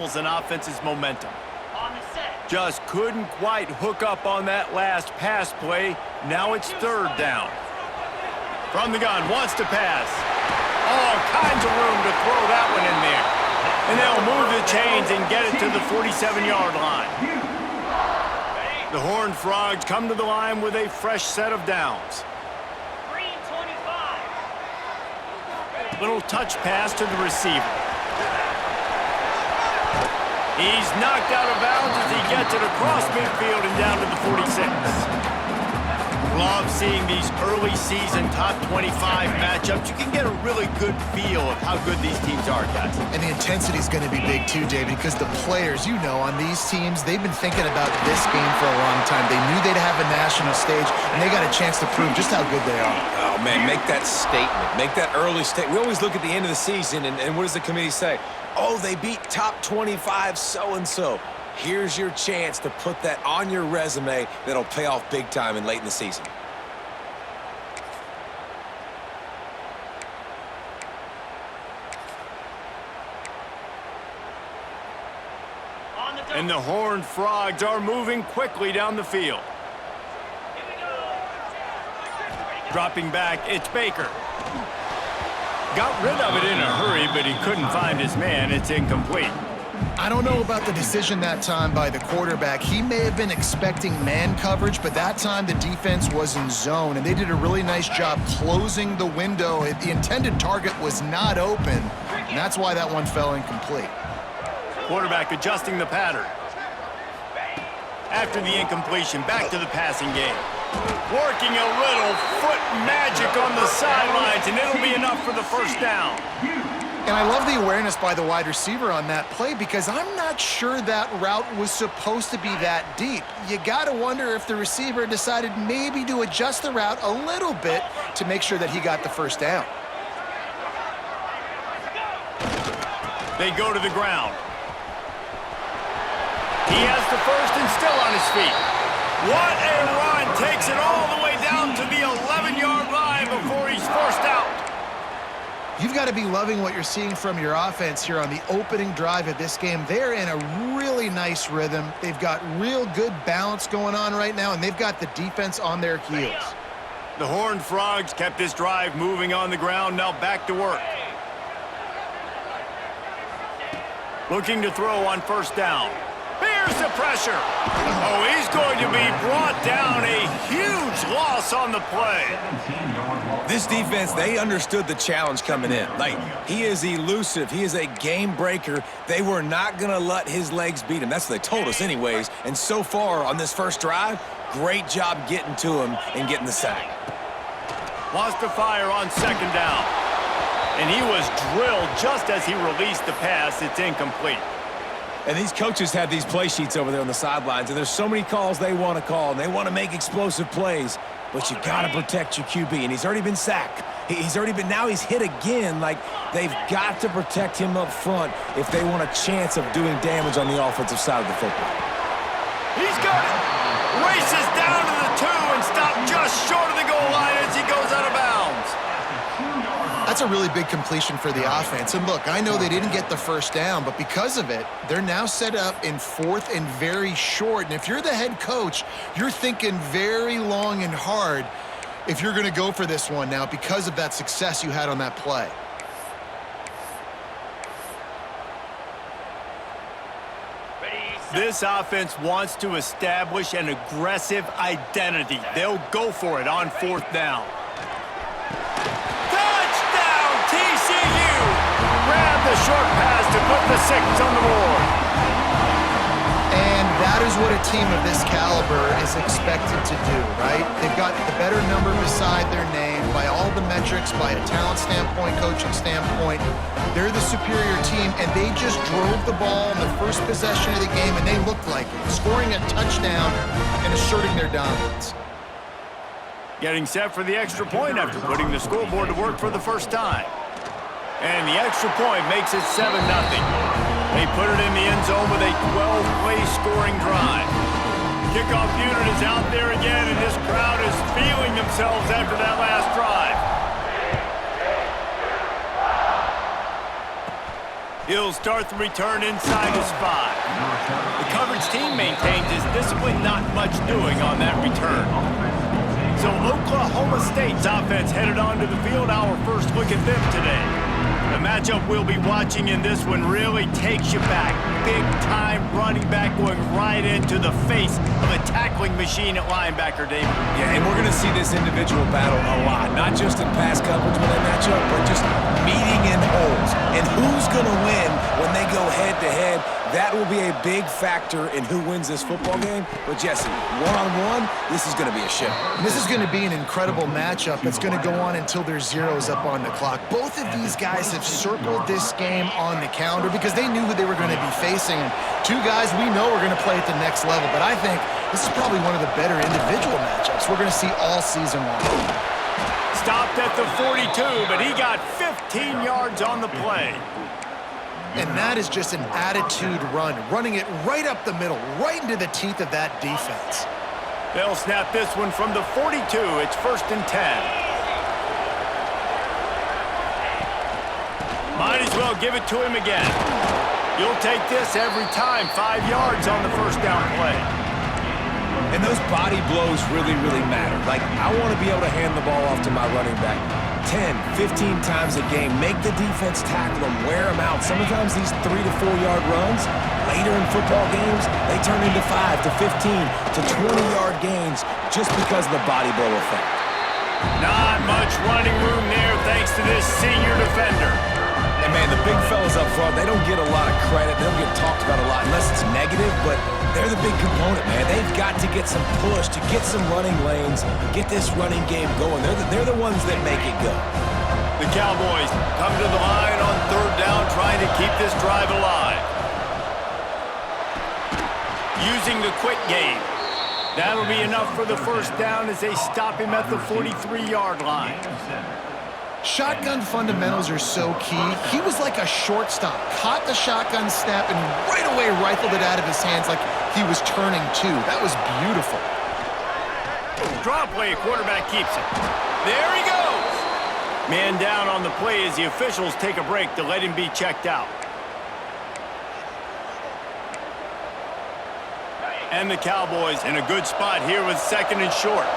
and offense's momentum. Just couldn't quite hook up on that last pass play. Now it's third down. From the gun, wants to pass. All kinds of room to throw that one in there. And they'll move the chains and get it to the 47-yard line. The Horned Frogs come to the line with a fresh set of downs. Little touch pass to the receiver. He's knocked out of bounds as he gets it across midfield and down to the 46. Love seeing these early season top 25 matchups. You can get a really good feel of how good these teams are, guys. And the intensity is going to be big too, David, because the players, you know, on these teams, they've been thinking about this game for a long time. They knew they'd have a national stage, and they got a chance to prove just how good they are. Oh, man, make that statement. Make that early statement. We always look at the end of the season, and what does the committee say? Oh, they beat top 25 so-and-so. Here's your chance to put that on your resume that'll pay off big time and late in the season. And the Horned Frogs are moving quickly down the field. Dropping back, it's Baker. Got rid of it in a hurry, but he couldn't find his man. It's incomplete. I don't know about the decision that time by the quarterback. He may have been expecting man coverage, but that time the defense was in zone, and they did a really nice job closing the window. The intended target was not open, and that's why that one fell incomplete. Quarterback adjusting the pattern. After the incompletion, back to the passing game. Working a little foot magic on the sidelines, and it'll be enough for the first down. And I love the awareness by the wide receiver on that play because I'm not sure that route was supposed to be that deep. You got to wonder if the receiver decided maybe to adjust the route a little bit to make sure that he got the first down. They go to the ground. He has the first and still on his feet. What a run! Takes it all the way down to the 11-yard line before he's forced out. You've got to be loving what you're seeing from your offense here on the opening drive of this game. They're in a really nice rhythm. They've got real good balance going on right now, and they've got the defense on their heels. The Horned Frogs kept this drive moving on the ground, now back to work. Looking to throw on first down. Here's the pressure. Oh, he's going to be brought down. A huge loss on the play. This defense, they understood the challenge coming in. Like, he is elusive. He is a game breaker. They were not going to let his legs beat him. That's what they told us anyways. And so far on this first drive, great job getting to him and getting the sack. Wants to fire on second down. And he was drilled just as he released the pass. It's incomplete. And these coaches have these play sheets over there on the sidelines, and there's so many calls they want to call, and they want to make explosive plays, but you got to protect your QB, and he's already been sacked. Now he's hit again. Like, they've got to protect him up front if they want a chance of doing damage on the offensive side of the football. He's got it. Races down to the 2 and stopped just short of the goal line as he goes out of bounds. That's a really big completion for the offense. And look, I know they didn't get the first down, but because of it, they're now set up in fourth and very short. And if you're the head coach, you're thinking very long and hard if you're going to go for this one now because of that success you had on that play. This offense wants to establish an aggressive identity. They'll go for it on fourth down. Grab the short pass to put the 6 on the board. And that is what a team of this caliber is expected to do, right? They've got the better number beside their name by all the metrics, by a talent standpoint, coaching standpoint. They're the superior team, and they just drove the ball in the first possession of the game, and they looked like it, scoring a touchdown and asserting their dominance. Getting set for the extra point after putting the scoreboard to work for the first time. And the extra point makes it 7-0. They put it in the end zone with a 12-play scoring drive. Kickoff unit is out there again, and this crowd is feeling themselves after that last drive. He'll start the return inside his 5. The coverage team maintains his discipline, not much doing on that return. So Oklahoma State's offense headed onto the field. Our first look at them today. The matchup we'll be watching in this one really takes you back. Big-time running back going right into the face of a tackling machine at linebacker, David. Yeah, and we're going to see this individual battle a lot, not just in pass coverage when they match up, but just meeting in holes. And who's going to win when they go head-to-head? That will be a big factor in who wins this football game. But, Jesse, one-on-one, this is going to be a show. This is going to be an incredible matchup that's going to go on until there's zeros up on the clock. Both of these guys have circled this game on the calendar because they knew who they were going to be facing. And two guys we know are going to play at the next level. But I think this is probably one of the better individual matchups we're going to see all season long. Stopped at the 42, but he got 15 yards on the play. And that is just an attitude run, running it right up the middle, right into the teeth of that defense. They'll snap this one from the 42. It's 1st and 10. Might as well give it to him again. You'll take this every time. 5 yards on the first down play. And those body blows really, really matter. Like, I want to be able to hand the ball off to my running back 10, 15 times a game. Make the defense tackle them, wear them out. Sometimes these 3 to 4 yard runs, later in football games, they turn into 5 to 15 to 20-yard gains just because of the body blow effect. Not much running room there thanks to this senior defender. And, man, the big fellas up front, they don't get a lot of credit. They don't get talked about a lot unless it's negative, but they're the big component, man. They've got to get some push, to get some running lanes, get this running game going. They're the ones that make it go. The Cowboys come to the line on 3rd down, trying to keep this drive alive. Using the quick game. That'll be enough for the 1st down as they stop him at the 43-yard line. Shotgun fundamentals are so key. He was like a shortstop, caught the shotgun snap, and right away rifled it out of his hands like he was turning two. That was beautiful. Draw play, quarterback keeps it. There he goes! Man down on the play as the officials take a break to let him be checked out. And the Cowboys in a good spot here with 2nd and short.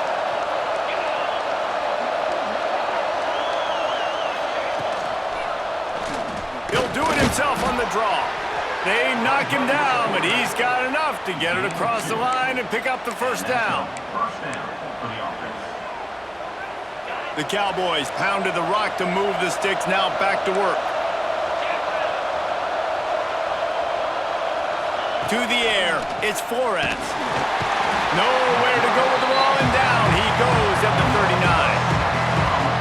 He'll do it himself on the draw. They knock him down, but he's got enough to get it across the line and pick up the 1st down. The Cowboys pounded the rock to move the sticks, now back to work. To the air, it's Flores. Nowhere to go with the ball, and down he goes at the 39.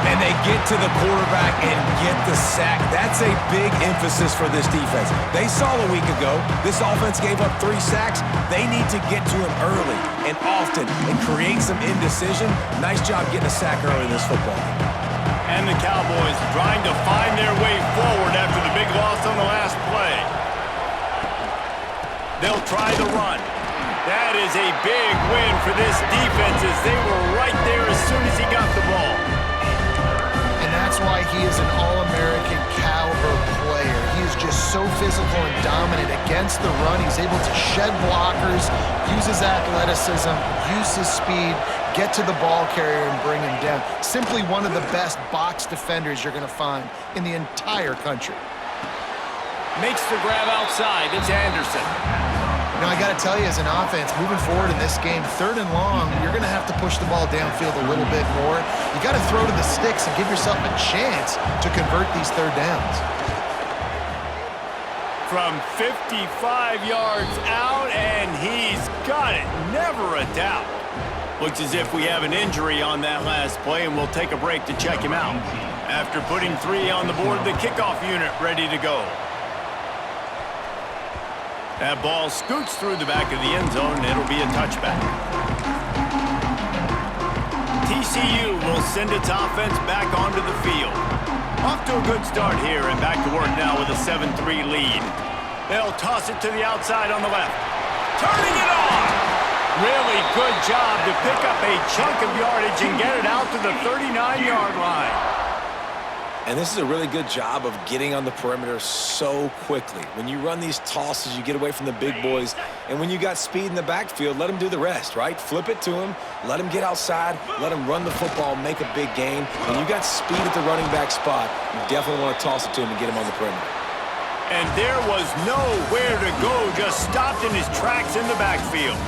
And they get to the quarterback and get the sack. That's a big emphasis for this defense. They saw a week ago, this offense gave up 3 sacks. They need to get to him early and often and create some indecision. Nice job getting a sack early in this football game. And the Cowboys trying to find their way forward after the big loss on the last play. They'll try the run. That is a big win for this defense as they were right there as soon as he got the ball. That's why he is an All-American caliber player. He is just so physical and dominant against the run. He's able to shed blockers, use his athleticism, use his speed, get to the ball carrier and bring him down. Simply one of the best box defenders you're going to find in the entire country. Makes the grab outside. It's Anderson. Now, I got to tell you, as an offense, moving forward in this game, 3rd and long, you're going to have to push the ball downfield a little bit more. You got to throw to the sticks and give yourself a chance to convert these 3rd downs. From 55 yards out, and he's got it. Never a doubt. Looks as if we have an injury on that last play, and we'll take a break to check him out. After putting 3 on the board, the kickoff unit ready to go. That ball scoots through the back of the end zone, and it'll be a touchback. TCU will send its offense back onto the field. Off to a good start here, and back to work now with a 7-3 lead. They'll toss it to the outside on the left. Turning it on! Really good job to pick up a chunk of yardage and get it out to the 39-yard line. And this is a really good job of getting on the perimeter so quickly. When you run these tosses, you get away from the big boys. And when you got speed in the backfield, let them do the rest, right? Flip it to them, let them get outside, let them run the football, make a big gain. When you got speed at the running back spot, you definitely want to toss it to him and get him on the perimeter. And there was nowhere to go, just stopped in his tracks in the backfield.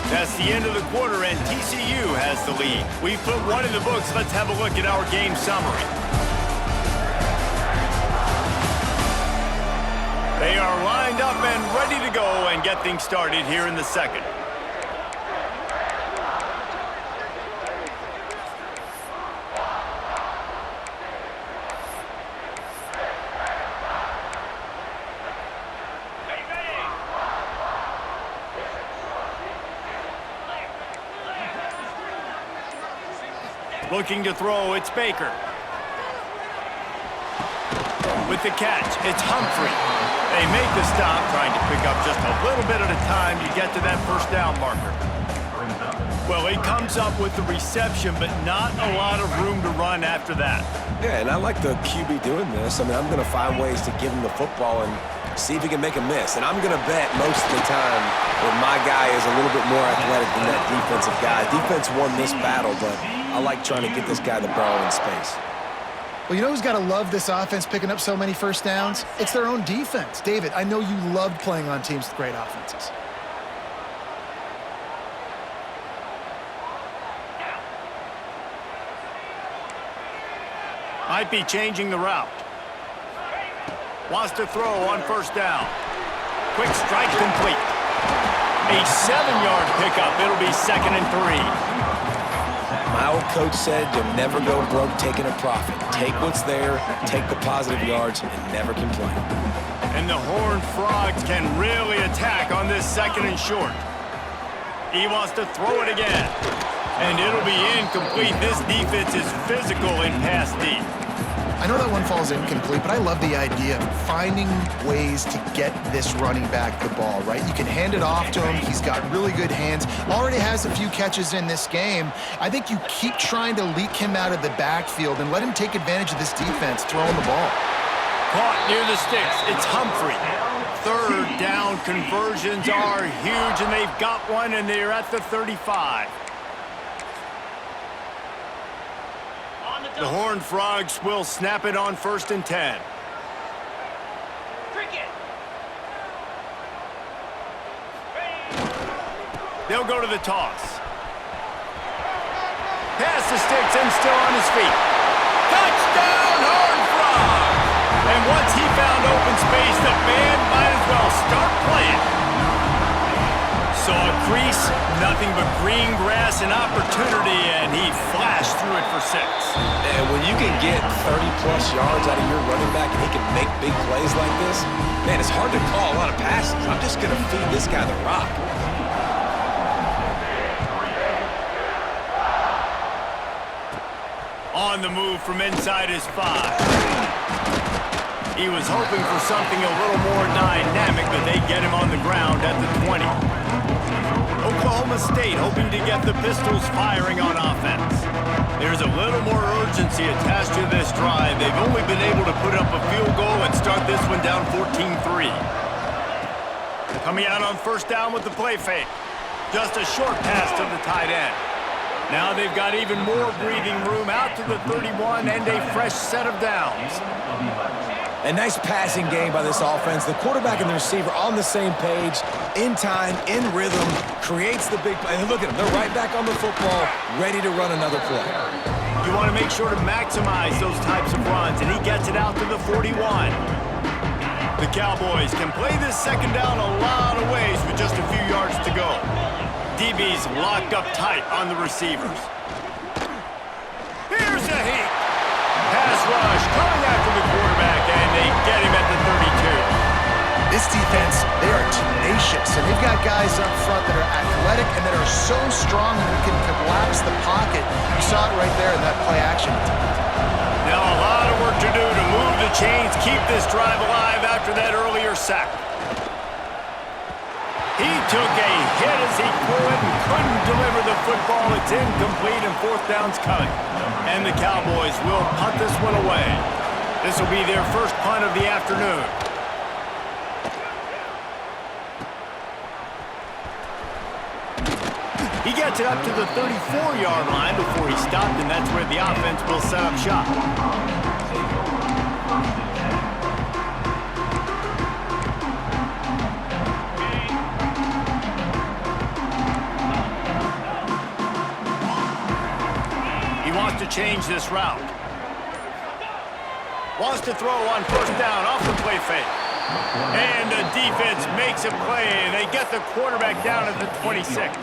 That's the end of the quarter, and TCU has the lead. We've put one in the books. Let's have a look at our game summary. They are lined up and ready to go and get things started here in the second. Looking to throw, it's Baker. With the catch, it's Humphrey. They make the stop, trying to pick up just a little bit at a time to get to that first down marker. Well, he comes up with the reception, but not a lot of room to run after that. Yeah, and I like the QB doing this. I mean, I'm going to find ways to give him the football and see if he can make a miss. And I'm going to bet most of the time that my guy is a little bit more athletic than that defensive guy. Defense won this battle, but I like trying to get this guy the ball in space. Well, you know who's got to love this offense picking up so many first downs? It's their own defense. David, I know you loved playing on teams with great offenses. Might be changing the route. Wants to throw on first down. Quick strike complete. A 7-yard pickup. It'll be 2nd and 3. My old coach said you'll never go broke taking a profit. Take what's there, take the positive yards, and never complain. And the Horned Frogs can really attack on this 2nd and short. He wants to throw it again. And it'll be incomplete. This defense is physical in pass deep. I know that one falls incomplete, but I love the idea of finding ways to get this running back the ball, right? You can hand it off to him. He's got really good hands. Already has a few catches in this game. I think you keep trying to leak him out of the backfield and let him take advantage of this defense throwing the ball. Caught near the sticks. It's Humphrey. 3rd down conversions are huge, and they've got one, and they're at the 35. The Horned Frogs will snap it on 1st and 10. They'll go to the toss. Pass the sticks and still on his feet. Touchdown, Horned Frogs! And once he found open space, the band might as well start playing. Saw a crease, nothing but green grass and opportunity, and he flashed through it for 6. And when you can get 30-plus yards out of your running back and he can make big plays like this, man, it's hard to call a lot of passes. I'm just going to feed this guy the rock. On the move from inside his 5. He was hoping for something a little more dynamic, but they get him on the ground at the 20. Oklahoma State hoping to get the Pistols firing on offense. There's a little more urgency attached to this drive. They've only been able to put up a field goal and start this one down 14-3. Coming out on 1st down with the play fake. Just a short pass to the tight end. Now they've got even more breathing room out to the 31 and a fresh set of downs. A nice passing game by this offense. The quarterback and the receiver on the same page, in time, in rhythm, creates the big play. And look at them. They're right back on the football, ready to run another play. You want to make sure to maximize those types of runs, and he gets it out to the 41. The Cowboys can play this 2nd down a lot of ways with just a few yards to go. DB's locked up tight on the receivers. Here's a heat. Pass rush coming after the quarterback, and they get him at the 32. This defense, they are tenacious, and they've got guys up front that are athletic and that are so strong that they can collapse the pocket. You saw it right there in that play action attempt. Now a lot of work to do to move the chains, keep this drive alive after that earlier sack. He took a hit as he threw it and couldn't deliver the football. It's incomplete and fourth down's coming. And the Cowboys will punt this one away. This will be their first punt of the afternoon. He gets it up to the 34-yard line before he stopped, and that's where the offense will set up shop. He wants to change this route. Wants to throw on first down off the play fake. And the defense makes a play, and they get the quarterback down at the 26.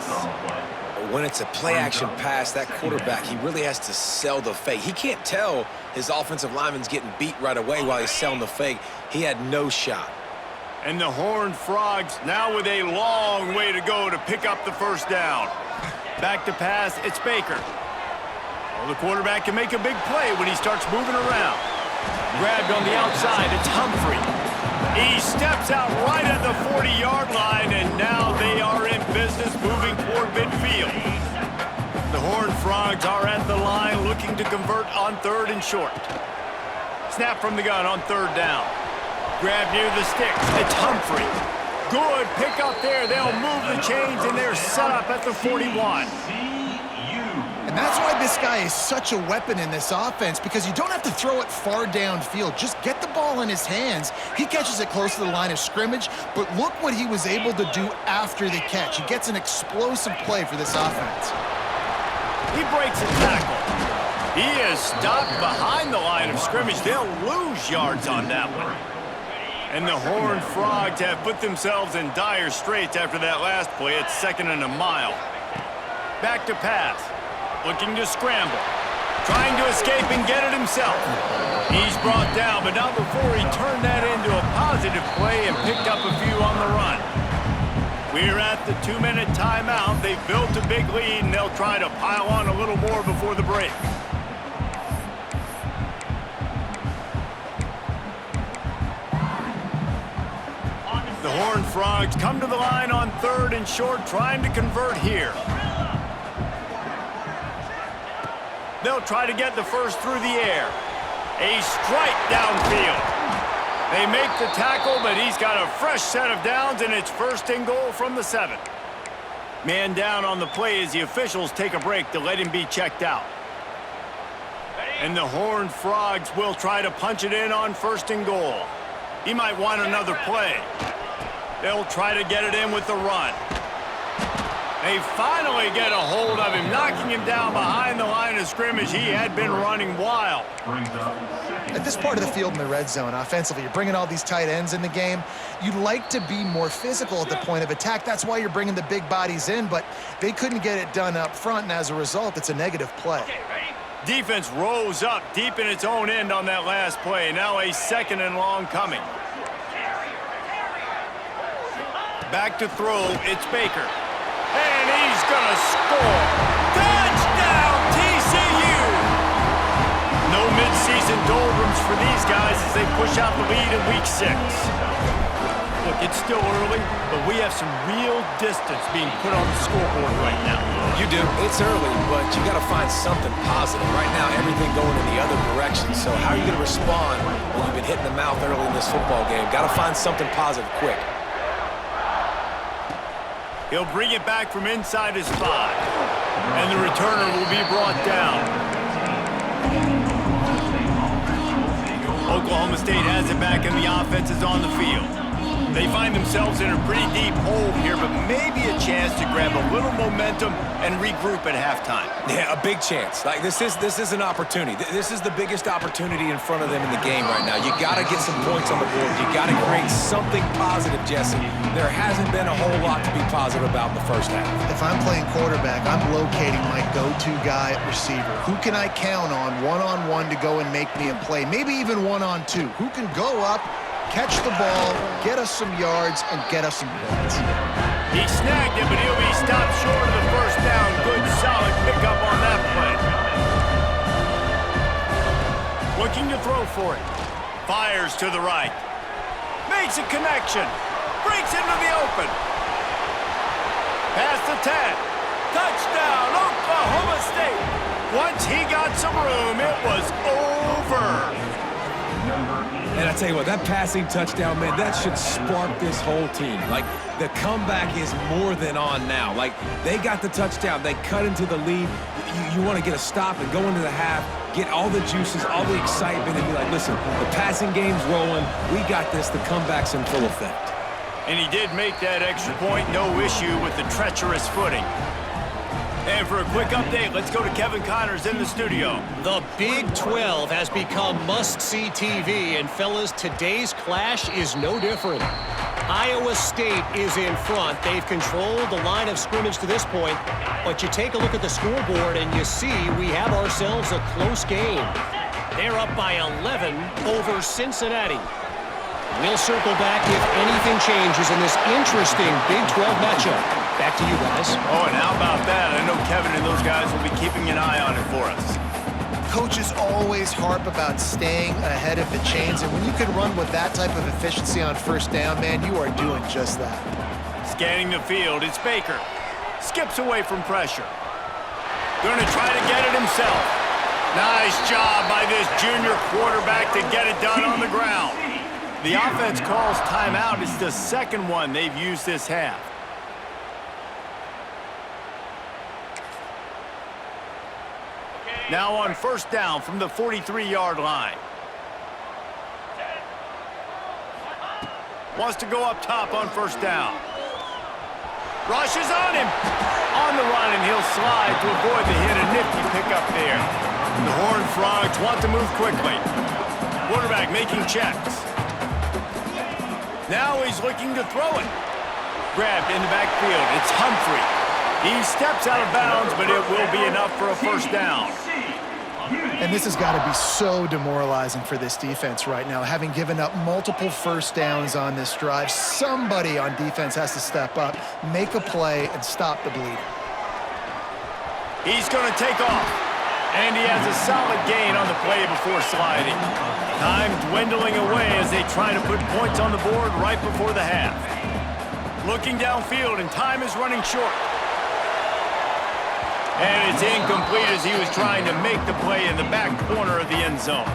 When it's a play-action pass, that quarterback, he really has to sell the fake. He can't tell his offensive lineman's getting beat right away while he's selling the fake. He had no shot. And the Horned Frogs now with a long way to go to pick up the first down. Back to pass, it's Baker. Well, the quarterback can make a big play when he starts moving around. Grabbed on the outside, it's Humphrey. He steps out right at the 40-yard line, and now they are in business moving toward midfield. The Horned Frogs are at the line looking to convert on third and short. Snap from the gun on third down. Grab near the sticks. It's Humphrey. Good pick up there. They'll move the chains, and they're set up at the 41. And that's why this guy is such a weapon in this offense, because you don't have to throw it far downfield. Just get the ball in his hands. He catches it close to the line of scrimmage, but look what he was able to do after the catch. He gets an explosive play for this offense. He breaks a tackle. He is stopped behind the line of scrimmage. They'll lose yards on that one. And the Horned Frogs have put themselves in dire straits after that last play. It's 2nd and a mile. Back to pass. Looking to scramble. Trying to escape and get it himself. He's brought down, but not before he turned that into a positive play and picked up a few on the run. We're at the 2-minute timeout. They've built a big lead, and they'll try to pile on a little more before the break. The Horned Frogs come to the line on third and short, trying to convert here. They'll try to get the first through the air. A strike downfield. They make the tackle, but he's got a fresh set of downs, and it's 1st and goal from the 7. Man down on the play as the officials take a break to let him be checked out. And the Horned Frogs will try to punch it in on 1st and goal. He might want another play. They'll try to get it in with the run. They finally get a hold of him, knocking him down behind the line of scrimmage. He had been running wild. At this part of the field in the red zone, offensively, you're bringing all these tight ends in the game. You'd like to be more physical at the point of attack. That's why you're bringing the big bodies in, but they couldn't get it done up front, and as a result, it's a negative play. Defense rose up deep in its own end on that last play. Now a 2nd and long coming. Back to throw, it's Baker. And he's gonna score. Touchdown, TCU! No midseason doldrums for these guys as they push out the lead in week 6. Look, it's still early, but we have some real distance being put on the scoreboard right now. You do. It's early, but you got to find something positive. Right now, everything going in the other direction. So how are you going to respond when you've been hitting the mouth early in this football game? Got to find something positive quick. He'll bring it back from inside his 5. And the returner will be brought down. Oklahoma State has it back and the offense is on the field. They find themselves in a pretty deep hole here, but maybe a chance to grab a little momentum and regroup at halftime. Yeah, a big chance. Like this is an opportunity. This is the biggest opportunity in front of them in the game right now. You got to get some points on the board. You got to create something positive, Jesse. There hasn't been a whole lot to be positive about in the first half. If I'm playing quarterback, I'm locating my go-to guy at receiver. Who can I count on one-on-one to go and make me a play? Maybe even one-on-two. Who can go up, catch the ball, get us some yards, and get us some points? He snagged it, but he'll be stopped short of the first down. Good, solid pickup on that play. Looking to throw for it. Fires to the right. Makes a connection. Breaks into the open. Past the 10. Touchdown, Oklahoma State. Once he got some room, it was over. And I tell you what, that passing touchdown, man, that should spark this whole team. Like, the comeback is more than on now. Like, they got the touchdown. They cut into the lead. You want to get a stop and go into the half, get all the juices, all the excitement, and be like, listen, the passing game's rolling. We got this. The comeback's in full effect. And he did make that extra point, no issue with the treacherous footing. And for a quick update, let's go to Kevin Connors in the studio. The Big 12 has become must-see TV, and fellas, today's clash is no different. Iowa State is in front. They've controlled the line of scrimmage to this point, but you take a look at the scoreboard and you see we have ourselves a close game. They're up by 11 over Cincinnati. We'll circle back if anything changes in this interesting Big 12 matchup. Back to you guys. Oh, and how about that? I know Kevin and those guys will be keeping an eye on it for us. Coaches always harp about staying ahead of the chains, and when you can run with that type of efficiency on first down, man, you are doing just that. Scanning the field, it's Baker. Skips away from pressure. Going to try to get it himself. Nice job by this junior quarterback to get it done on the ground. The offense calls timeout. It's the second one they've used this half. Now on first down from the 43-yard line. Wants to go up top on first down. Rushes on him. On the run, and he'll slide to avoid the hit. A nifty pickup there. The Horned Frogs want to move quickly. Quarterback making checks. Now he's looking to throw it. Grabbed in the backfield. It's Humphrey. He steps out of bounds, but it will be enough for a first down. And this has got to be so demoralizing for this defense right now. Having given up multiple first downs on this drive, somebody on defense has to step up, make a play, and stop the bleeding. He's going to take off. And he has a solid gain on the play before sliding. Time dwindling away as they try to put points on the board right before the half. Looking downfield, and time is running short. And it's incomplete as he was trying to make the play in the back corner of the end zone.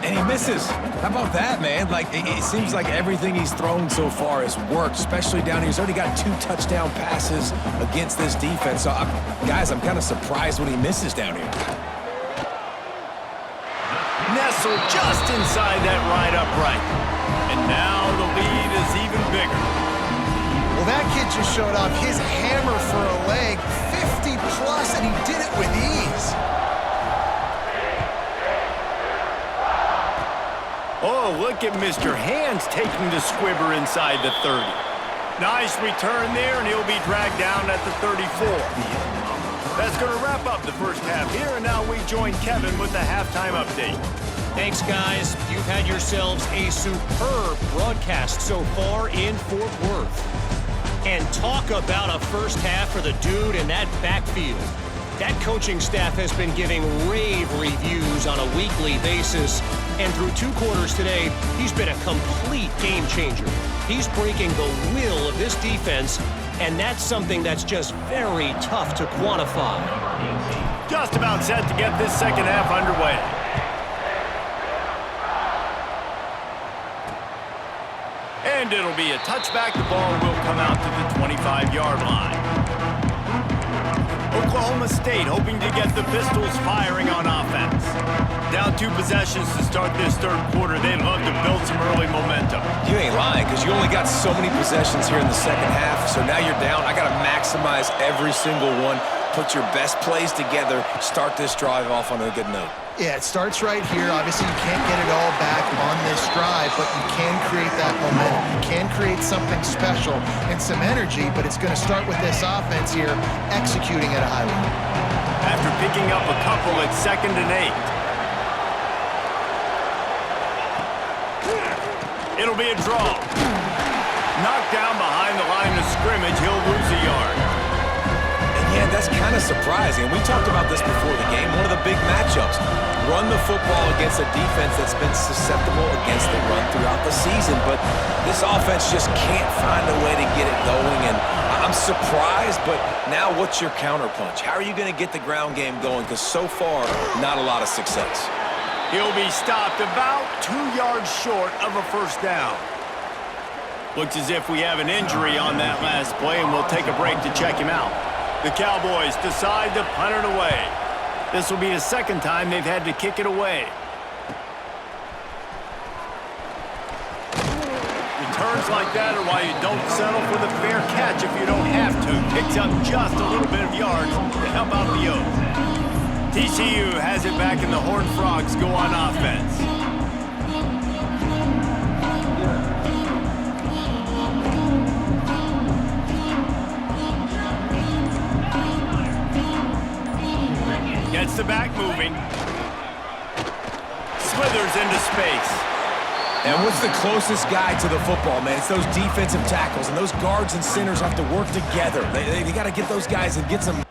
And he misses. How about that, man? Like, it seems like everything he's thrown so far has worked, especially down here. He's already got 2 touchdown passes against this defense. So, guys, I'm kind of surprised when he misses down here. Nestled just inside that right upright. And now the lead is even bigger. Well, that kid just showed off his hammer for a leg, 50-plus, and he did it with ease. Oh, look at Mr. Hands taking the squibber inside the 30. Nice return there, and he'll be dragged down at the 34. That's going to wrap up the first half here, and now we join Kevin with the halftime update. Thanks, guys. You've had yourselves a superb broadcast so far in Fort Worth. And talk about a first half for the dude in that backfield. That coaching staff has been giving rave reviews on a weekly basis. And through 2 quarters today, he's been a complete game changer. He's breaking the will of this defense, and that's something that's just very tough to quantify. Just about set to get this second half underway. And it'll be a touchback. The ball will come out to the 25-yard line. Oklahoma State hoping to get the Pistols firing on offense. Down 2 possessions to start this third quarter. They'd love to build some early momentum. You ain't lying, because you only got so many possessions here in the second half. So now you're down. I got to maximize every single one. Put your best plays together. Start this drive off on a good note. Yeah, it starts right here. Obviously, you can't get it all back on this drive, but you can create that momentum. You can create something special and some energy, but it's going to start with this offense here, executing at a high level. After picking up a couple at 2nd and 8. It'll be a draw. Knocked down behind the line of scrimmage. He'll lose a yard. Yeah, that's kind of surprising. We talked about this before the game. One of the big matchups. Run the football against a defense that's been susceptible against the run throughout the season. But this offense just can't find a way to get it going. And I'm surprised, but now what's your counterpunch? How are you going to get the ground game going? Because so far, not a lot of success. He'll be stopped about 2 yards short of a first down. Looks as if we have an injury on that last play, and we'll take a break to check him out. The Cowboys decide to punt it away. This will be the second time they've had to kick it away. Returns like that are why you don't settle for the fair catch if you don't have to. Picks up just a little bit of yards to help out the O's. TCU has it back, and the Horned Frogs go on offense. Gets the back moving. Slithers into space. And what's the closest guy to the football, man? It's those defensive tackles, and those guards and centers have to work together. They got to get those guys and get some...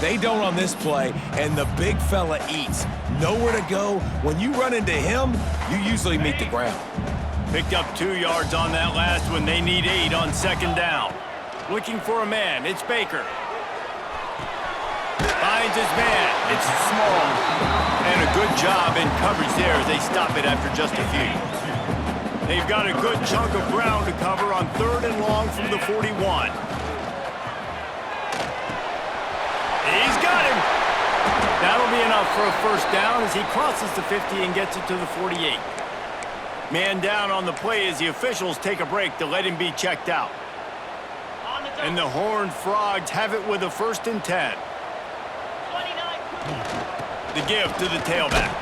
They don't on this play, and the big fella eats. Nowhere to go. When you run into him, you usually meet the ground. Picked up 2 yards on that last one. They need 8 on second down. Looking for a man. It's Baker. Finds his man. It's Small. And a good job in coverage there as they stop it after just a few. They've got a good chunk of ground to cover on 3rd and long from the 41. He's got him. That'll be enough for a first down as he crosses the 50 and gets it to the 48. Man down on the play as the officials take a break to let him be checked out. And the Horned Frogs have it with a 1st and 10. The give to the tailback.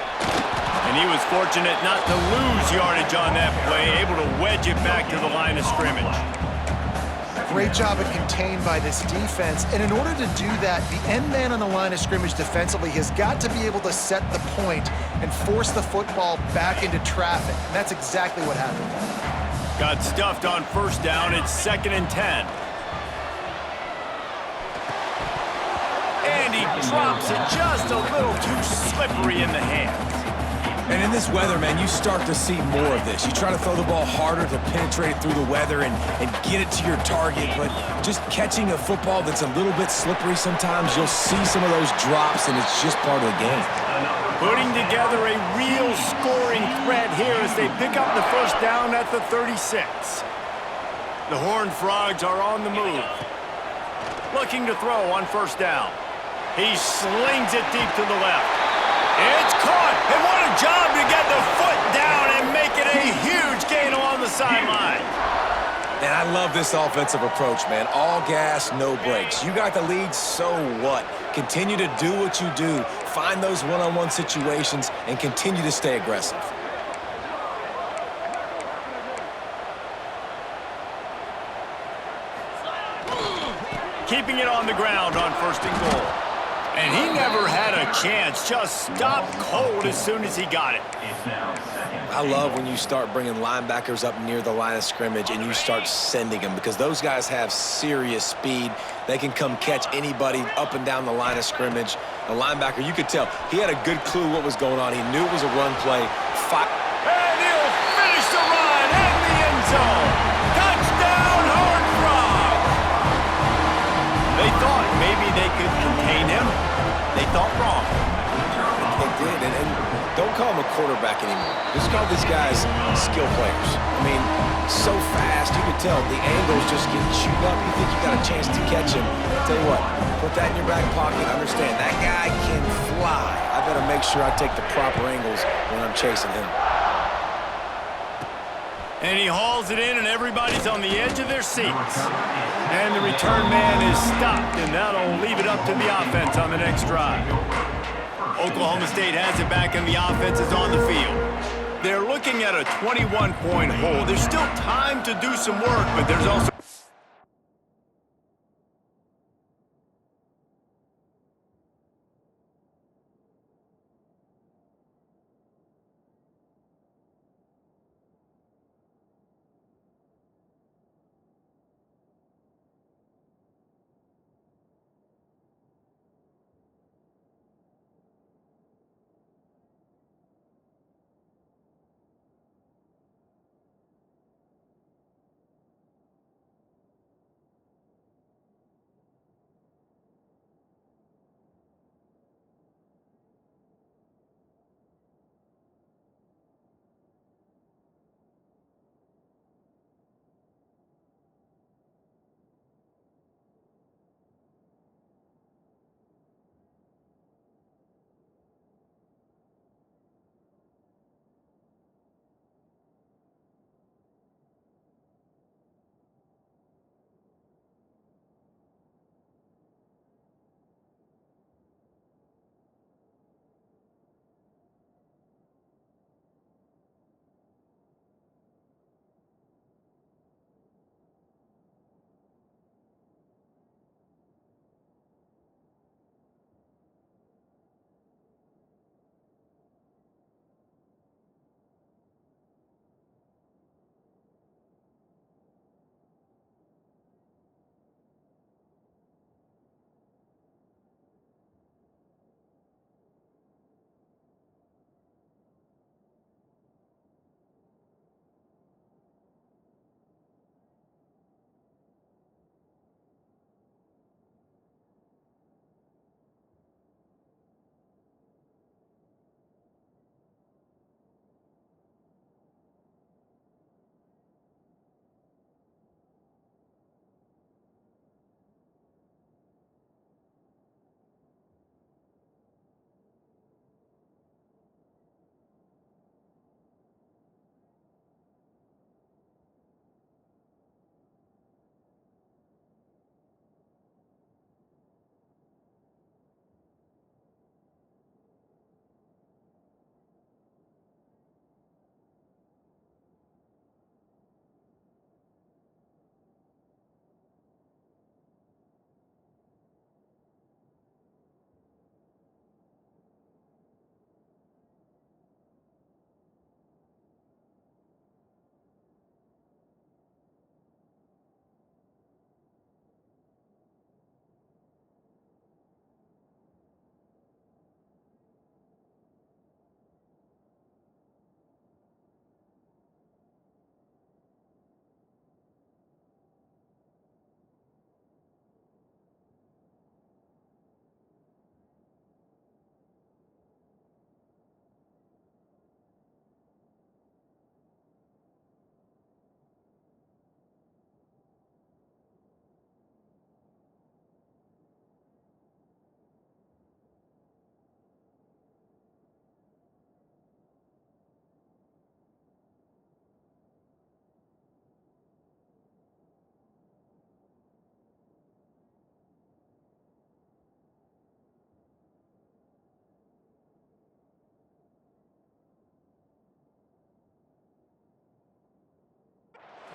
And he was fortunate not to lose yardage on that play, able to wedge it back to the line of scrimmage. Great job at contained by this defense. And in order to do that, the end man on the line of scrimmage defensively has got to be able to set the point and force the football back into traffic. And that's exactly what happened. Got stuffed on first down. It's 2nd and 10. And he drops it just a little too slippery in the hands. And in this weather, man, you start to see more of this. You try to throw the ball harder to penetrate it through the weather and get it to your target, but just catching a football that's a little bit slippery sometimes, you'll see some of those drops, and it's just part of the game. Putting together a real scoring threat here as they pick up the first down at the 36. The Horned Frogs are on the move. Looking to throw on first down. He slings it deep to the left. It's caught, and what a job to get the foot down and make it a huge gain along the sideline. And I love this offensive approach, man. All gas, no brakes. You got the lead, so what? Continue to do what you do. Find those one-on-one situations and continue to stay aggressive. Keeping it on the ground on 1st and goal. And he never had a chance, just stopped cold as soon as he got it. I love when you start bringing linebackers up near the line of scrimmage and you start sending them, because those guys have serious speed. They can come catch anybody up and down the line of scrimmage. The linebacker, you could tell, he had a good clue what was going on. He knew it was a run play. And he'll finish the run in the end zone. Touchdown, Horned Frogs! They thought maybe they could contain him. They thought wrong. They did, and don't call him a quarterback anymore. Just call these guys skill players. I mean, so fast, you can tell the angles just get chewed up. You think you got a chance to catch him. Tell you what, put that in your back pocket. Understand, that guy can fly. I better make sure I take the proper angles when I'm chasing him. And he hauls it in, and everybody's on the edge of their seats. And the return man is stopped, and that'll leave it up to the offense on the next drive. Oklahoma State has it back, and the offense is on the field. They're looking at a 21-point hole. There's still time to do some work, but there's also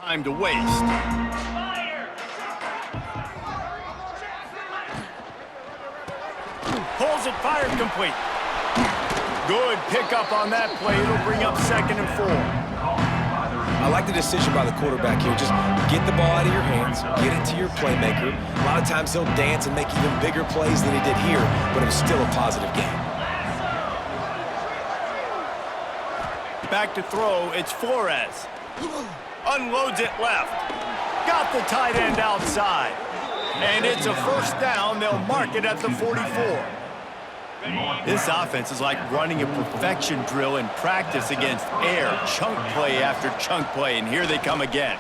Time to waste. Pulls it, fired, complete. Good pickup on that play. It'll bring up 2nd and 4. I like the decision by the quarterback here. Just get the ball out of your hands, get it to your playmaker. A lot of times he'll dance and make even bigger plays than he did here, but it was still a positive game. Back to throw, it's Flores. Unloads it left. Got the tight end outside. And it's a 1st down. They'll mark it at the 44. This offense is like running a perfection drill in practice against air. Chunk play after chunk play, and here they come again.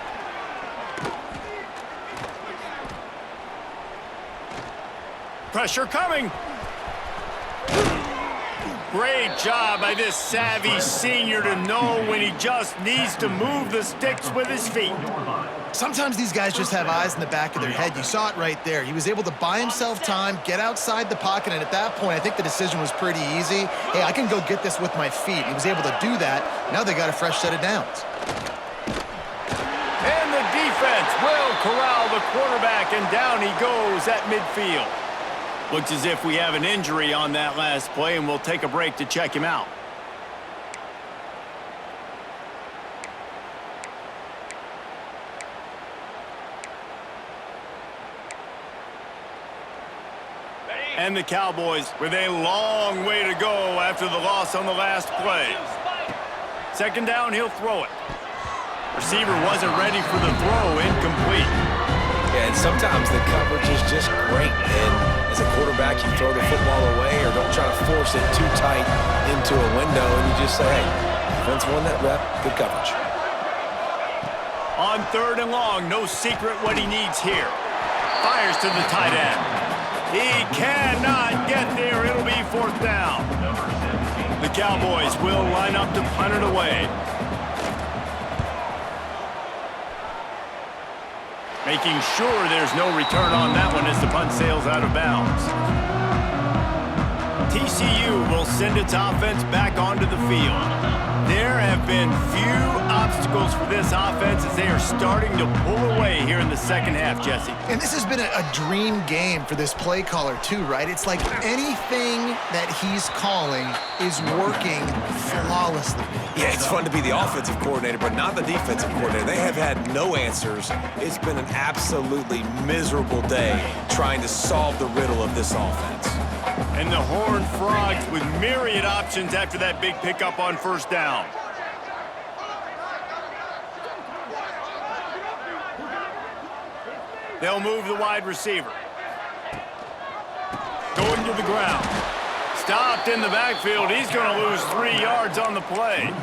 Pressure coming. Great job by this savvy senior to know when he just needs to move the sticks with his feet. Sometimes these guys just have eyes in the back of their head. You saw it right there. He was able to buy himself time, get outside the pocket, and at that point, I think the decision was pretty easy. Hey, I can go get this with my feet. He was able to do that. Now they got a fresh set of downs. And the defense will corral the quarterback, and down he goes at midfield. Looks as if we have an injury on that last play, and we'll take a break to check him out. And the Cowboys with a long way to go after the loss on the last play. 2nd down, he'll throw it. Receiver wasn't ready for the throw, incomplete. Yeah, and sometimes the coverage is just great. And as a quarterback, you throw the football away or don't try to force it too tight into a window, and you just say, hey, defense won that rep, good coverage. On 3rd and long, no secret what he needs here. Fires to the tight end. He cannot get there. It'll be 4th down. The Cowboys will line up to punt it away. Making sure there's no return on that one as the punt sails out of bounds. TCU will send its offense back onto the field. There have been few obstacles for this offense as they are starting to pull away here in the 2nd half, Jesse. And this has been a dream game for this play caller too, right? It's like anything that he's calling is working flawlessly. Yeah, it's fun to be the offensive coordinator, but not the defensive coordinator. They have had no answers. It's been an absolutely miserable day trying to solve the riddle of this offense. And the Horned Frogs with myriad options after that big pickup on 1st down. They'll move the wide receiver. Going to the ground. Stopped in the backfield. He's going to lose 3 yards on the play.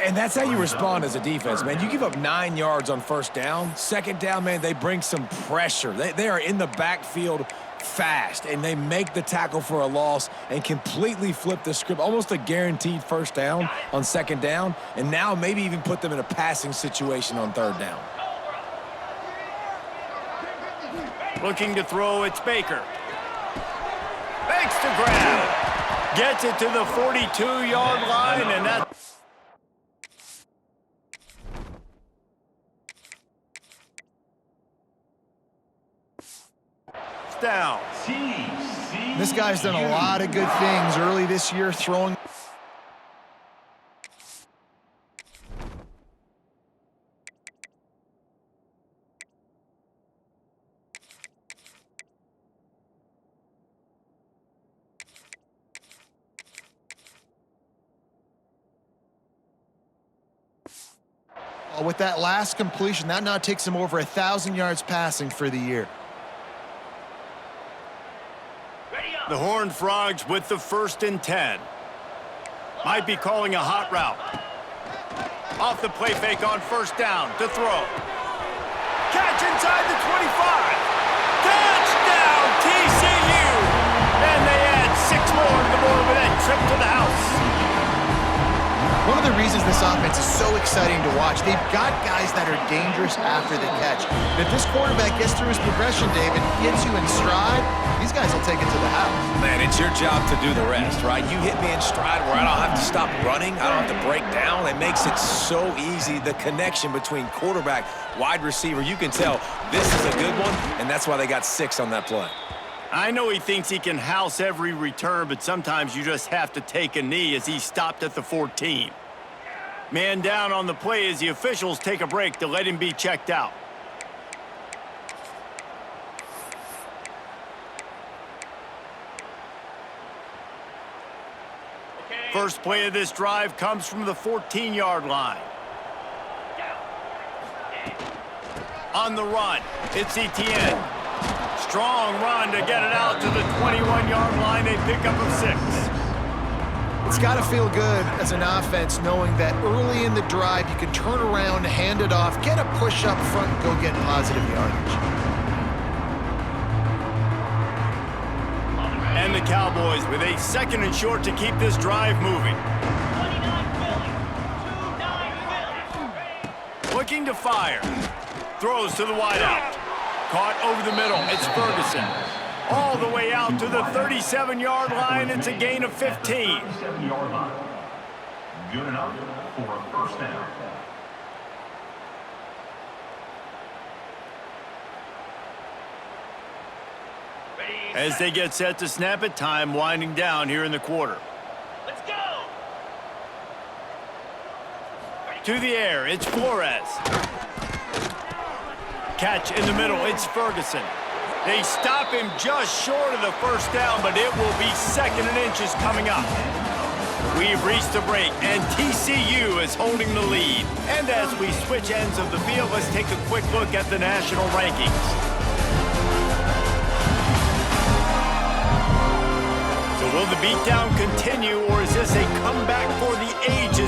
And that's how you respond as a defense, man. You give up 9 yards on 1st down. 2nd down, man, they bring some pressure. They are in the backfield fast, and they make the tackle for a loss and completely flip the script. Almost a guaranteed 1st down on 2nd down, and now maybe even put them in a passing situation on 3rd down. Looking to throw, it's Baker. Makes the grab. Gets it to the 42-yard line, and that's down. This guy's done a lot of good things early this year, throwing. With that last completion, that now takes him over 1,000 yards passing for the year. The Horned Frogs with the 1st and 10. Might be calling a hot route. Off the play fake on 1st down to throw. Catch inside the 25. Touchdown, TCU! And they add 6 more to the board with that trip to the house. One of the reasons this offense is so exciting to watch, they've got guys that are dangerous after the catch. And if this quarterback gets through his progression, David, gets you in stride, these guys will take it to the house. Man, it's your job to do the rest, right? You hit me in stride where I don't have to stop running. I don't have to break down. It makes it so easy. The connection between quarterback, wide receiver, you can tell this is a good one, and that's why they got 6 on that play. I know he thinks he can house every return, but sometimes you just have to take a knee as he stopped at the 14. Man down on the play as the officials take a break to let him be checked out. First play of this drive comes from the 14-yard line. On the run, it's Etienne. Strong run to get it out to the 21-yard line. They pick up a 6. It's got to feel good as an offense knowing that early in the drive you can turn around, hand it off, get a push up front, and go get positive yardage. And the Cowboys with a 2nd and short to keep this drive moving. Looking to fire. Throws to the wideout. Caught over the middle. It's Ferguson. All the way out to the 37-yard line. It's a gain of 15. 37-yard line. Good enough for a first down. As they get set to snap it, time winding down here in the quarter. Let's go! To the air, it's Flores. Catch in the middle, it's Ferguson. They stop him just short of the first down, but it will be 2nd and inches coming up. We've reached the break, and TCU is holding the lead. And as we switch ends of the field, let's take a quick look at the national rankings. So will the beatdown continue, or is this a comeback for the ages?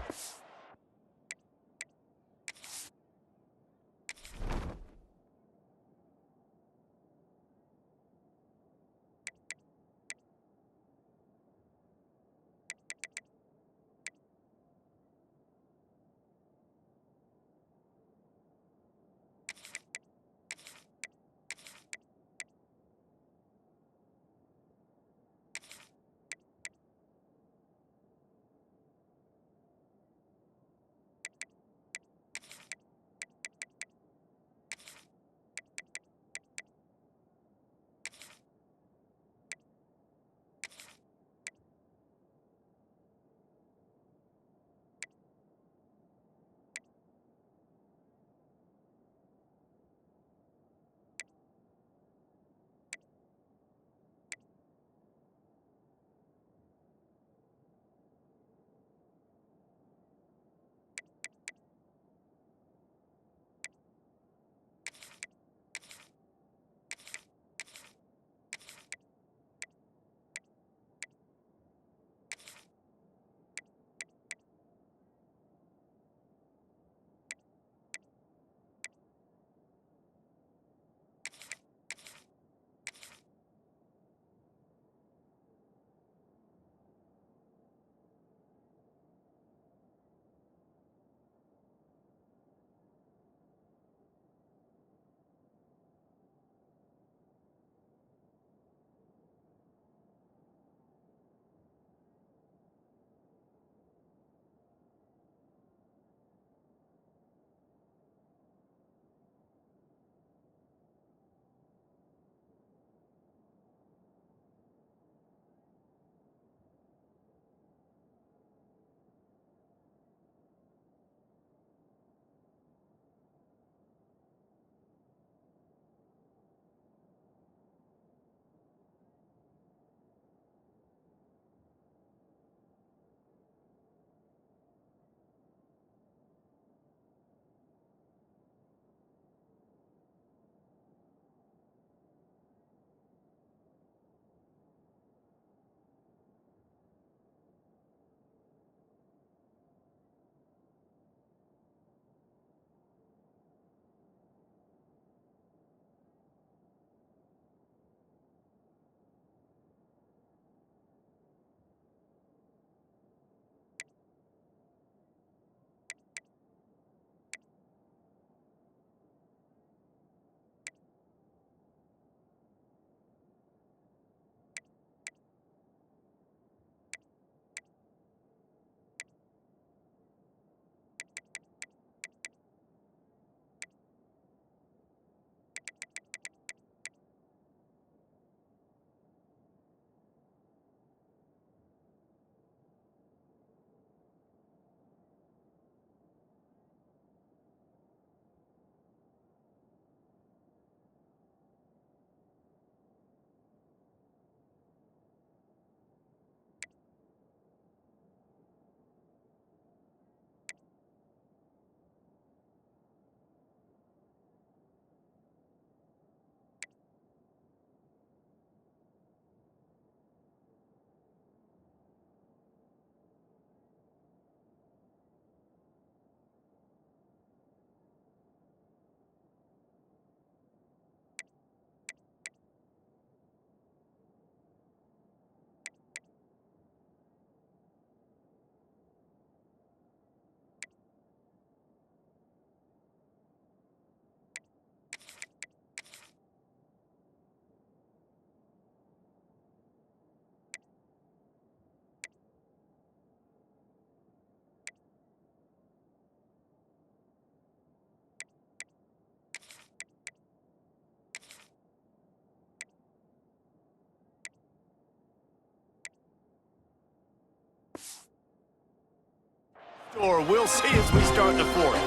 Or we'll see as we start the fourth.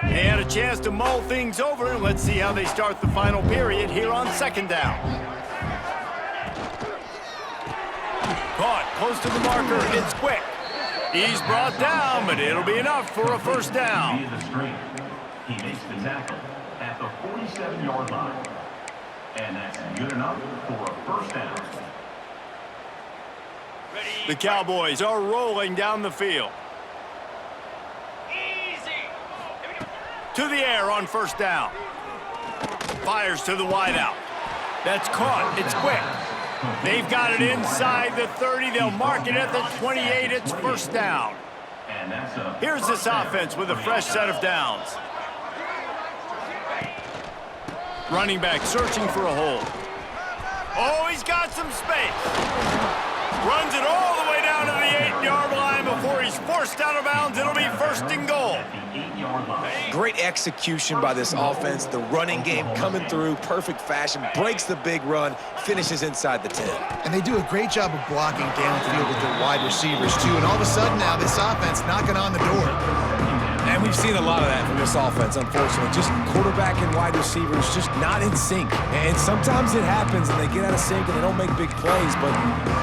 They had a chance to mull things over. Let's see how they start the final period here on second down. Caught close to the marker. It's quick. He's brought down, but it'll be enough for a first down. He is a strength. He makes the tackle at the 47-yard line. And that's good enough for a first down. The Cowboys are rolling down the field. To the air on first down. Fires to the wideout. That's caught. It's quick. They've got it inside the 30. They'll mark it at the 28. It's first down. Here's this offense with a fresh set of downs. Running back searching for a hole. Oh, he's got some space. Runs it all the way down to the 8-yard line before he's forced out of bounds. It'll be first and goal. Great execution by this offense. The running game coming through, perfect fashion, breaks the big run, finishes inside the 10. And they do a great job of blocking downfield with their wide receivers, too. And all of a sudden now, this offense knocking on the door. And we've seen a lot of that from this offense, unfortunately. Just quarterback and wide receivers just not in sync. And sometimes it happens and they get out of sync and they don't make big plays. But,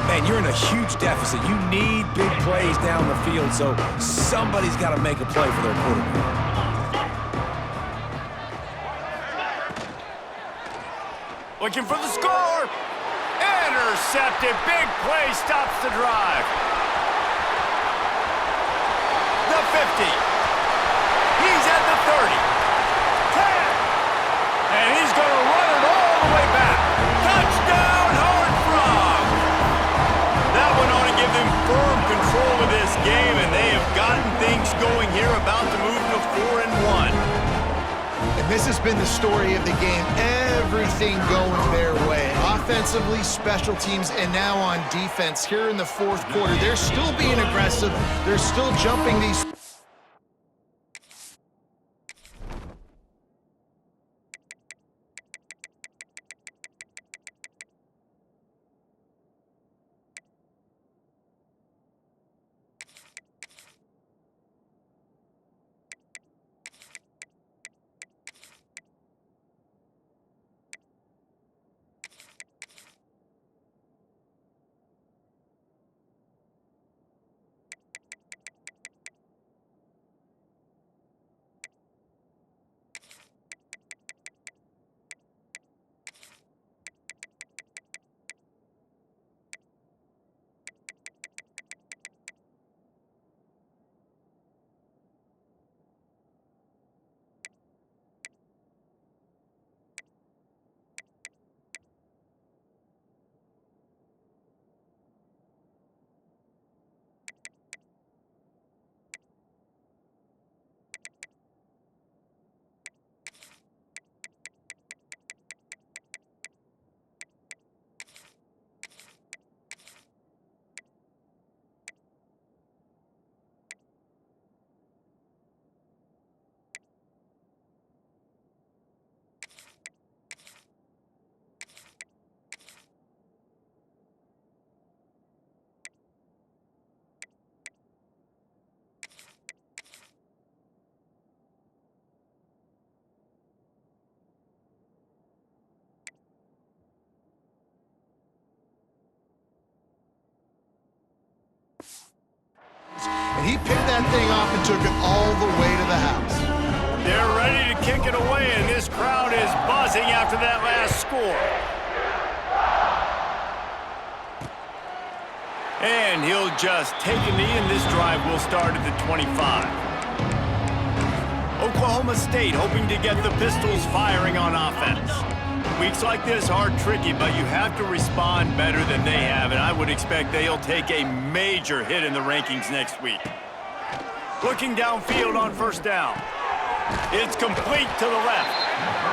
man, you're in a huge deficit. You need big plays down the field, so somebody's got to make a play for their quarterback. Looking for the score. Intercepted. Big play stops the drive. The 50. He's at the 30. 10. And he's going to run it all the way back. Touchdown, Howard Frog. That one ought to give them firm control of this game, and they have gotten things going here, about to move to 4-1. And this has been the story of the game. Everything going their way. Offensively, special teams, and now on defense here in the fourth quarter. They're still being aggressive. They're still jumping these... And he picked that thing off and took it all the way to the house. They're ready to kick it away, and this crowd is buzzing after that last score. And he'll just take a knee, and this drive will start at the 25. Oklahoma State hoping to get the Pistols firing on offense. Weeks like this are tricky, but you have to respond better than they have, and I would expect they'll take a major hit in the rankings next week. Looking downfield on first down. It's complete to the left.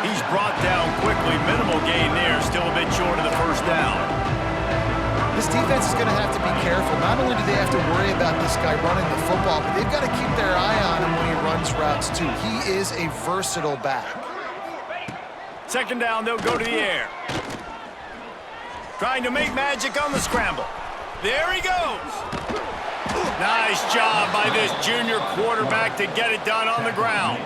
He's brought down quickly. Minimal gain there, still a bit short of the first down. This defense is going to have to be careful. Not only do they have to worry about this guy running the football, but they've got to keep their eye on him when he runs routes too. He is a versatile back. Second down, they'll go to the air. Trying to make magic on the scramble. There he goes. Nice job by this junior quarterback to get it done on the ground.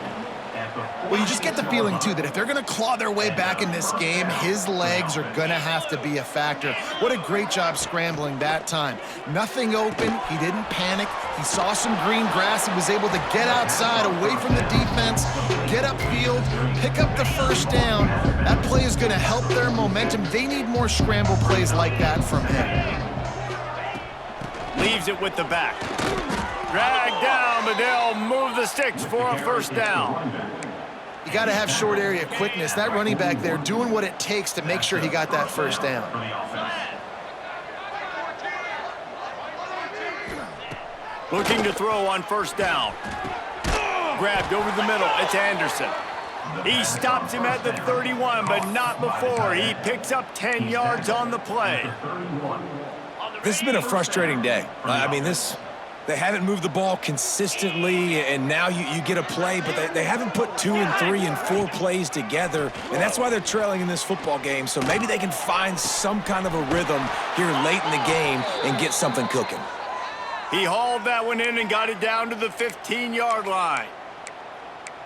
Well, you just get the feeling, too, that if they're going to claw their way back in this game, his legs are going to have to be a factor. What a great job scrambling that time. Nothing open. He didn't panic. He saw some green grass. He was able to get outside, away from the defense, get upfield, pick up the first down. That play is going to help their momentum. They need more scramble plays like that from him. Leaves it with the back. Drag down, but they'll move the sticks for a first down. You got to have short area quickness. That running back there doing what it takes to make sure he got that first down. Looking to throw on first down. Grabbed over the middle. It's Anderson. He stops him at the 31, but not before. He picks up 10 yards on the play. This has been a frustrating day. I mean, they haven't moved the ball consistently, and now you get a play, but they haven't put 2 and 3 and 4 plays together, and that's why they're trailing in this football game. So maybe they can find some kind of a rhythm here late in the game and get something cooking. He hauled that one in and got it down to the 15-yard line.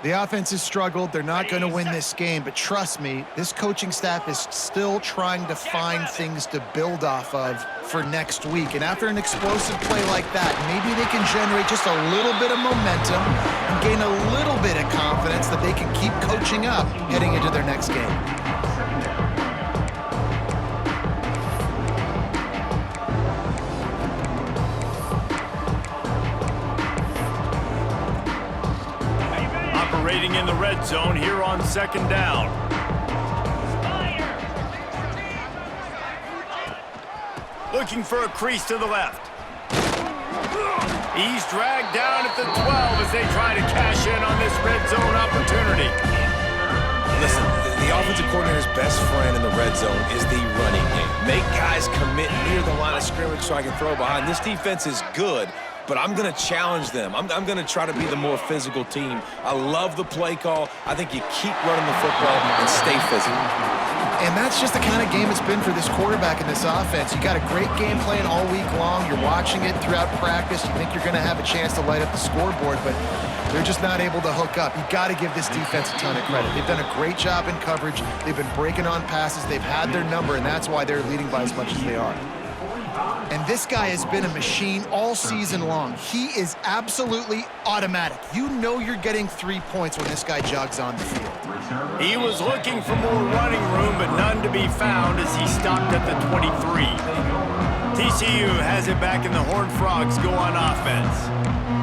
The offense has struggled. They're not going to win this game, but trust me, this coaching staff is still trying to find things to build off of for next week. And after an explosive play like that, maybe they can generate just a little bit of momentum and gain a little bit of confidence that they can keep coaching up heading into their next game. Operating in the red zone here on second down. Looking for a crease to the left. He's dragged down at the 12 as they try to cash in on this red zone opportunity. Listen, the offensive coordinator's best friend in the red zone is the running game. Make guys commit near the line of scrimmage so I can throw behind. This defense is good, but I'm going to challenge them. I'm going to try to be the more physical team. I love the play call. I think you keep running the football and stay physical. And that's just the kind of game it's been for this quarterback in this offense. You got a great game plan all week long. You're watching it throughout practice. You think you're going to have a chance to light up the scoreboard, but they're just not able to hook up. You got to give this defense a ton of credit. They've done a great job in coverage. They've been breaking on passes. They've had their number, and that's why they're leading by as much as they are. And this guy has been a machine all season long. He is absolutely automatic. You know you're getting 3 points when this guy jogs on the field. He was looking for more running room, but none to be found as he stopped at the 23. TCU has it back, and the Horned Frogs go on offense.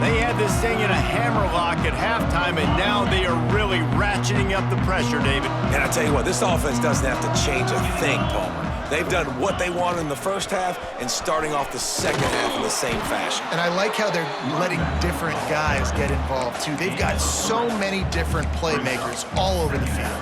They had this thing in a hammerlock at halftime, and now they are really ratcheting up the pressure, David. And I tell you what, this offense doesn't have to change a thing, Palmer. They've done what they wanted in the first half and starting off the second half in the same fashion. And I like how they're letting different guys get involved, too. They've got so many different playmakers all over the field.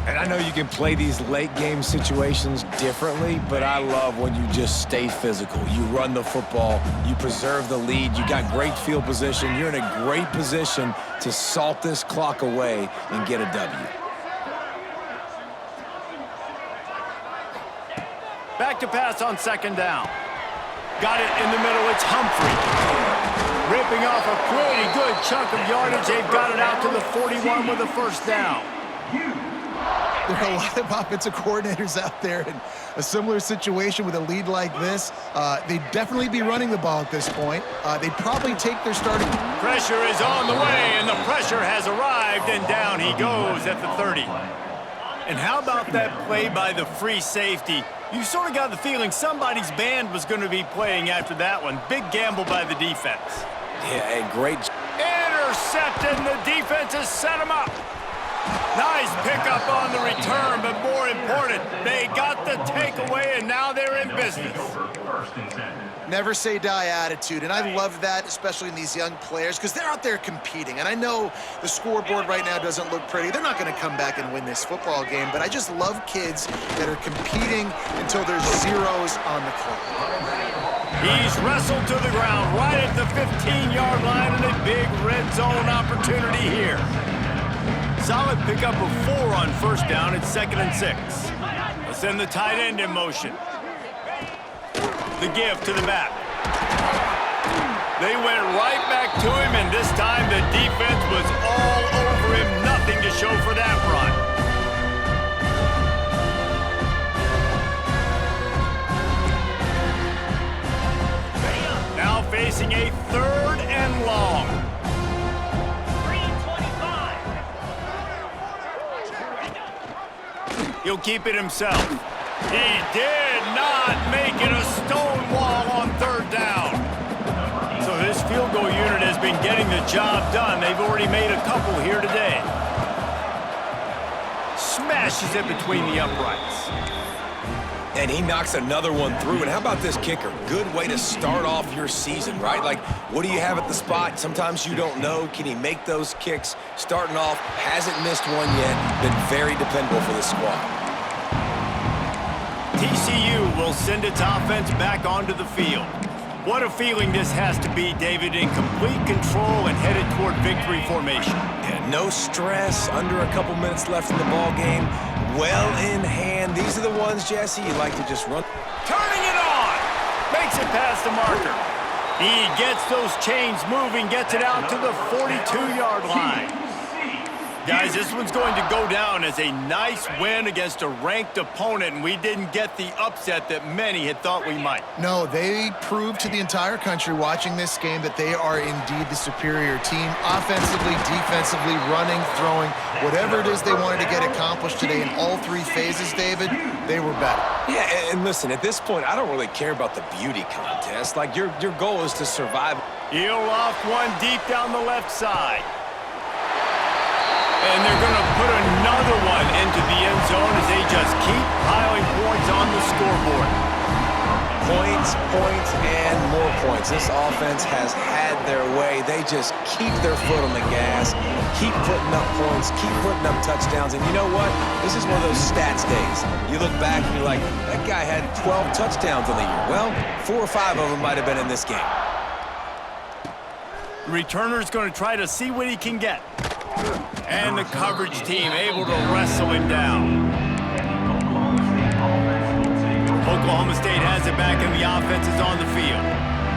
And I know you can play these late-game situations differently, but I love when you just stay physical. You run the football, you preserve the lead, you got great field position, you're in a great position to salt this clock away and get a W. Back to pass on second down. Got it in the middle. It's Humphrey. Ripping off a pretty good chunk of yardage. They've got it out to the 41 with a first down. There are a lot of offensive coordinators out there in a similar situation with a lead like this. They'd definitely be running the ball at this point. They'd probably take their starting. Pressure is on the way, and the pressure has arrived, and down he goes at the 30. And how about that play by the free safety? You sort of got the feeling somebody's band was going to be playing after that one. Big gamble by the defense. Yeah, and great. Intercepted, and the defense has set him up. Nice pickup on the return, but more important, they got the takeaway, and now they're in business. Never say die attitude, and I love that, especially in these young players, because they're out there competing. And I know the scoreboard right now doesn't look pretty. They're not going to come back and win this football game, but I just love kids that are competing until there's zeros on the clock. He's wrestled to the ground right at the 15-yard line, and a big red zone opportunity here. Solid pickup of 4 on first down. It's 2nd and 6. Let's send the tight end in motion. The give to the back. They went right back to him, and this time the defense was all over him. Nothing to show for that run. Now facing a 3rd and long. 3:25. He'll keep it himself. He did not make it a stone wall on 3rd down. So this field goal unit has been getting the job done. They've already made a couple here today. Smashes it between the uprights. And he knocks another one through. And how about this kicker? Good way to start off your season, right? Like, what do you have at the spot? Sometimes you don't know. Can he make those kicks? Starting off, hasn't missed one yet. Been very dependable for this squad. TCU will send its offense back onto the field. What a feeling this has to be, David, in complete control and headed toward victory formation. And no stress, under a couple minutes left in the ball game. Well in hand. These are the ones, Jesse, you like to just run. Turning it on! Makes it past the marker. He gets those chains moving, gets it out to the 42-yard line. Guys, this one's going to go down as a nice win against a ranked opponent, and we didn't get the upset that many had thought we might. No, they proved to the entire country watching this game that they are indeed the superior team. Offensively, defensively, running, throwing, whatever it is they wanted to get accomplished today in all 3 phases, David, they were better. Yeah, and listen, at this point, I don't really care about the beauty contest. Like, your goal is to survive. He'll loft one deep down the left side. And they're going to put another one into the end zone as they just keep piling points on the scoreboard. Points, points, and more points. This offense has had their way. They just keep their foot on the gas, keep putting up points, keep putting up touchdowns. And you know what? This is one of those stats days. You look back and you're like, that guy had 12 touchdowns on the year. Well, 4 or 5 of them might have been in this game. Returner's going to try to see what he can get. And the coverage team able to wrestle him down. Oklahoma State has it back and the offense is on the field.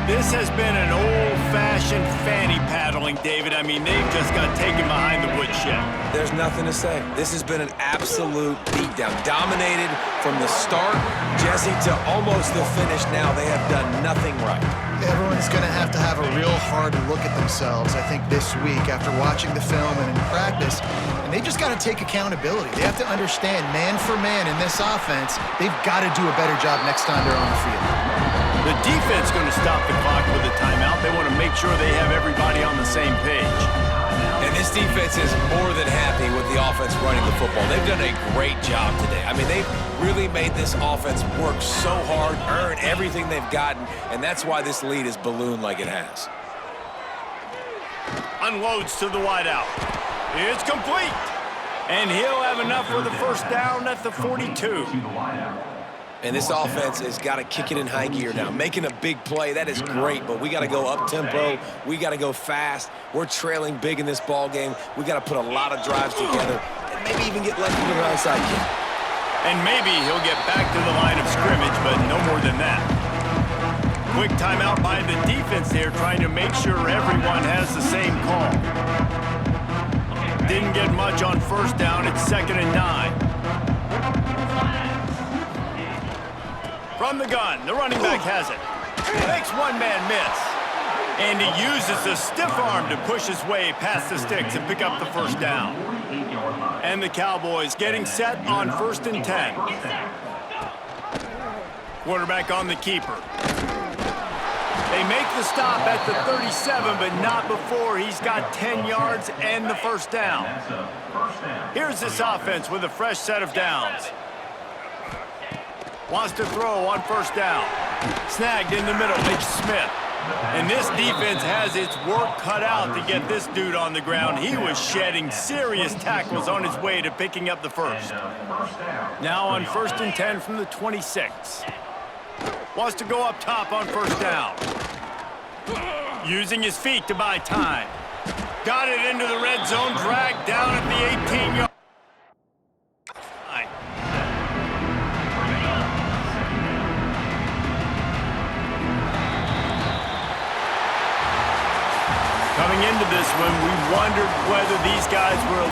This has been an old-fashioned fanny paddling, David. I mean, they've just got taken behind the woodshed. There's nothing to say. This has been an absolute beatdown. Dominated from the start, Jesse, to almost the finish now. They have done nothing right. Everyone's going to have a real hard look at themselves, I think, this week after watching the film and in practice. And they just got to take accountability. They have to understand, man for man in this offense, they've got to do a better job next time they're on the field. The defense going to stop the clock with a timeout. They want to make sure they have everybody on the same page. And this defense is more than happy with the offense running the football. They've done a great job today. I mean, they've really made this offense work so hard, earn everything they've gotten, and that's why this lead is ballooned like it has. Unloads to the wideout. It's complete. And he'll have enough for the first down at the 42. And this offense has got to kick it in high gear now. Making a big play, that is great, but we got to go up-tempo. We got to go fast. We're trailing big in this ball game. We got to put a lot of drives together and maybe even get lucky with our onside kick. And maybe he'll get back to the line of scrimmage, but no more than that. Quick timeout by the defense there, trying to make sure everyone has the same call. Didn't get much on first down. It's 2nd and 9. From the gun, the running back has it. Makes one man miss. And he uses the stiff arm to push his way past the sticks and pick up the first down. And the Cowboys getting set on 1st and 10. Quarterback on the keeper. They make the stop at the 37, but not before he's got 10 yards and the first down. Here's this offense with a fresh set of downs. Wants to throw on first down. Snagged in the middle, it's Smith. And this defense has its work cut out to get this dude on the ground. He was shedding serious tackles on his way to picking up the first. Now on 1st and 10 from the 26. Wants to go up top on first down. Using his feet to buy time. Got it into the red zone, dragged down at the 18-yard. wondered whether these guys were